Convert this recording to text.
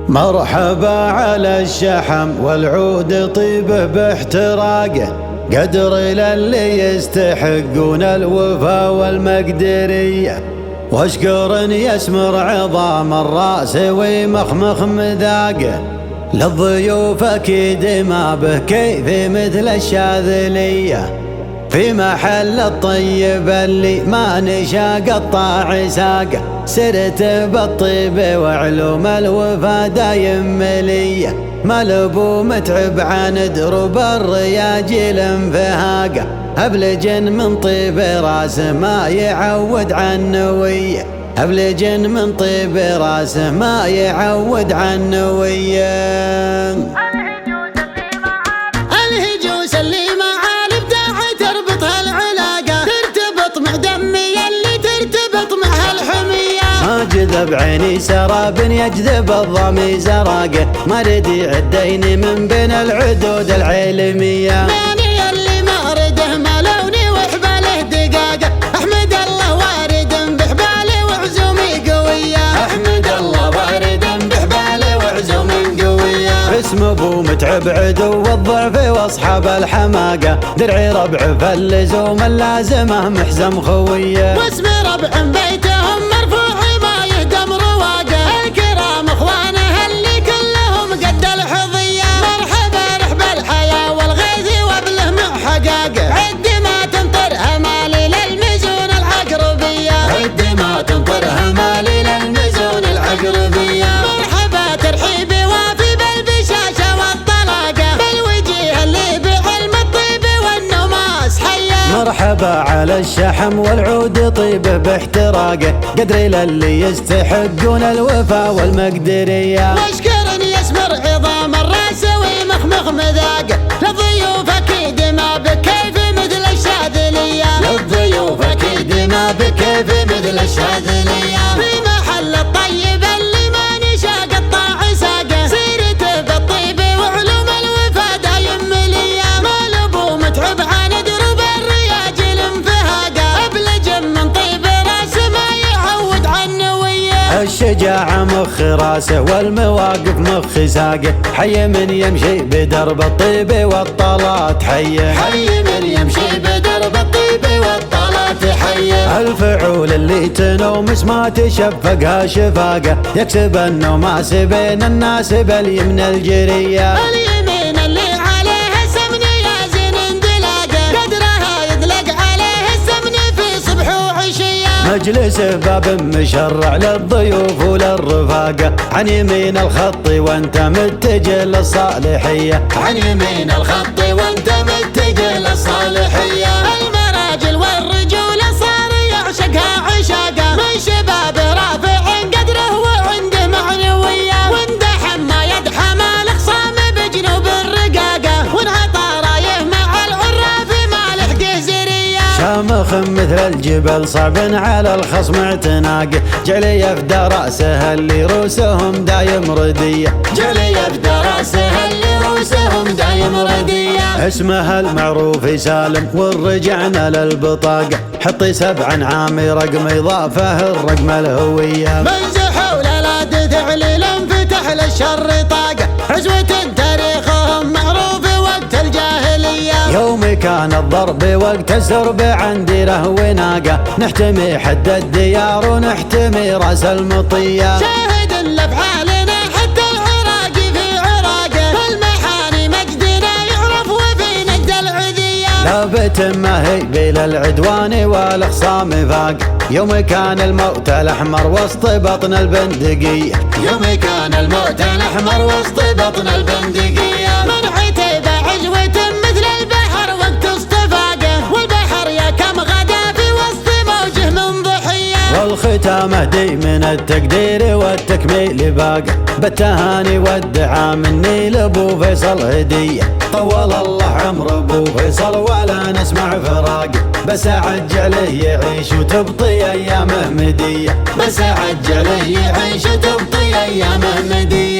مرحبا على الشحم والعود طيبه باحتراقه، قدر للي يستحقون الوفا والمقدريه، واشكر يسمر عظام الراس ويمخمخ مذاقه، للضيوف اكيد ما به كيف مثل الشاذليه، في محل الطيب اللي ما نشا قطاع ساقه، سرت بالطيب وعلوم الوفا دايم مليه، ملبو متعب عن دروب الرياجيل انفهاقه، ابلج من طيب راسه ما يعود عن نويه، ابلج من طيب راسه ما يعود عن نويه. جذب عيني سراب يجذب الضمي زراقه، ما ردي عديني من بين العدود العلميه، ماني اللي ما رده ملوني وحباله دقاقه، احمد الله وارد بحبالي وعزومي قويه، احمد الله وارد بحبالي وعزومي قويه، اسم ابو متعب عدو الضعف واصحاب الحماقه، درعي ربع فاللزوم اللازمه محزم خويه، واسم ربع بيتهم مرفوع ما يهدم رواقه، الكرام اخوانه اللي كلهم قد الحظيه، مرحبا رحب الحياه والغيث وابله مع حقاقه، عد ما تنطرها مالي للمزون العقربيه، عد ما تنطرها مالي للمزون العقربيه، مرحبا ترحيبي وافي بالبشاشه والطلاقه، بالوجيه اللي بعلم الطيب والنماس حيه، مرحبا على الشحم والعود طيبه باحتراقه، قدري للي يستحقون الوفا والمقدريه، واشكر يسمر عظام الراس ويمخمخ مذاقه، للضيوف اكيد ما بكيف مثل الشاذليه، للضيوف اكيد ما بكيف مثل الشاذليه، في محل الطيب اللي ما نشا قطاع ساقه، سيرته بالطيب وعلوم الوفا دايم مليه، ملبو متعب عن دروب الرياجيل انفهاقه، ابلج من طيب راسه ما يعود عن نويه، الشجاعة مخ راسه والمواقف مخ ساقه، حي من يمشي بدرب الطيب والطلات حيه، حي من يمشي بدرب الطيب والطلات حيه، الفعول اللي تنومس ما تشفقها شفاقه، يكسب النوماس بين الناس باليمن الجريه، اليمين اللي عليه السمن يازن اندلاقه، قدرها يدلق عليه السمن في صبح وعشيه، مجلس باب مشرع للضيوف وللرفاقه، عن يمين الخط وانت متجه للصالحيه، عن يمين الخط وانت متجه للصالحيه، المراجل والرجول صار يعشقها عشاقه، من شباب رافع قدره وعنده معنويه، واندحم ما يدحم الاخصام بجنوب الرقاقه، وانعطى رايه مع العراف ما لحقه زريه، شامخ مثل الجبل صعب على الخصم اعتناقه، جعل يفدى راسه اللي روسهم دايم رديه، جل يفدى راسه اللي روسهم دايم رديه، اسمها المعروف سالم والرجعنا للبطاقه، حطي 7 عامي رقم اضافه الرقم الهويه، من زحول لا تعليل انفتح للشر طاقه، عزوة تاريخهم معروف وقت الجاهليه، يوم كان الضرب وقت السرب عن ديره وناقه، نحتمي حد الديار ونحتمي راس المطيه، شاهد لافعالنا حتى العراقي في عراقه، المحاني مجدنا يعرف وفي نجد العذيه، لابت ما هي بين العدوان والاخصام فاق، يوم كان الموت الاحمر وسط بطن البندقيه، يوم كان الموت الاحمر وسط بطن البندقيه، من عتيبه عجوه مثل البحر وقت اصطفاقه، والبحر يا كم غدا في وسط موجه من ضحيه، والختام اهدي من التقدير والتكميل باقه، بالتهاني والدعاء مني لابو فيصل هديه، طول الله عمر ابو فيصل ولا نسمع فراقه، بس عجله يعيش وتبطي ايامه مديه، بس عجله يعيش وتبطي ايامه مديه.